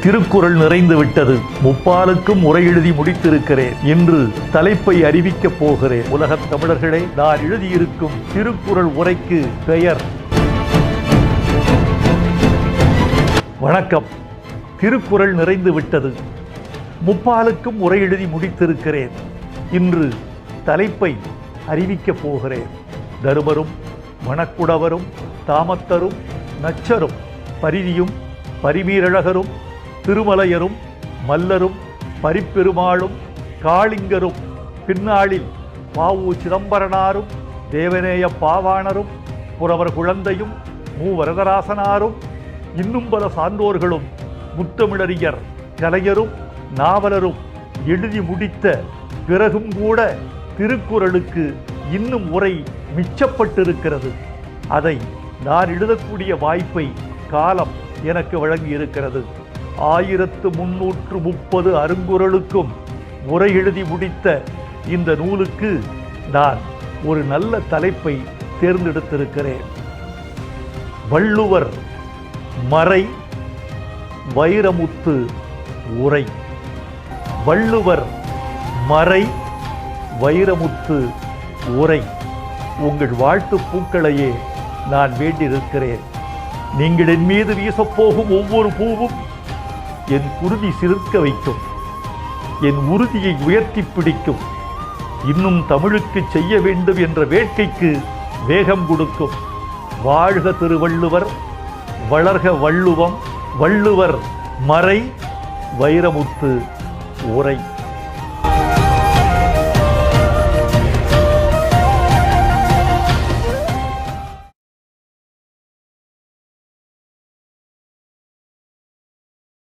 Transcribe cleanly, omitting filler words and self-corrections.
திருக்குறள் நிறைந்து விட்டது. முப்பாலுக்கும் உரை எழுதி முடித்திருக்கிறேன். இன்று தலைப்பை அறிவிக்கப் போகிறேன். உலகத் தமிழர்களே, நான் எழுதியிருக்கும் திருக்குறள் உரைக்கு பெயர் வணக்கம். திருக்குறள் நிறைந்து விட்டது. முப்பாலுக்கும் உரை எழுதி முடித்திருக்கிறேன். இன்று தலைப்பை அறிவிக்கப் போகிறேன். தருமரும் மணக்குடவரும் தாமத்தரும் நச்சரும் பரிதியும் பரிமீரழகரும் திருமலையரும் மல்லரும் பரிப்பெருமாளும் காளிங்கரும் பின்னாளில் பாவு சிதம்பரனாரும் தேவநேய பாவாணரும் புறவர் குழந்தையும் மூவரதராசனாரும் இன்னும் பல சான்றோர்களும் முத்தமிழறிஞர் கலைஞரும் நாவலரும் எழுதி முடித்த பிறகும் கூட திருக்குறளுக்கு இன்னும் உரை மிச்சப்பட்டிருக்கிறது. அதை நான் எழுதக்கூடிய வாய்ப்பை காலம் எனக்கு வழங்கியிருக்கிறது. 1330 அருங்குறளுக்கும் உரை எழுதி முடித்த இந்த நூலுக்கு நான் ஒரு நல்ல தலைப்பை தேர்ந்தெடுத்திருக்கிறேன். வள்ளுவர் மறை வைரமுத்து உரை. வள்ளுவர் மறை வைரமுத்து உரை. உங்கள் வாழ்த்து பூக்களையே நான் வேண்டியிருக்கிறேன். நீங்கள் என் மீது வீசப்போகும் ஒவ்வொரு பூவும் என் குருதி சிலிர்க்க வைக்கும், என் உறுதியை உயர்த்தி பிடிக்கும், இன்னும் தமிழுக்கு செய்ய வேண்டும் என்ற வேட்கைக்கு வேகம் கொடுக்கும். வாழ்க திருவள்ளுவர், வளர்க வள்ளுவம். வள்ளுவர் மறை வைரமுத்து உரை.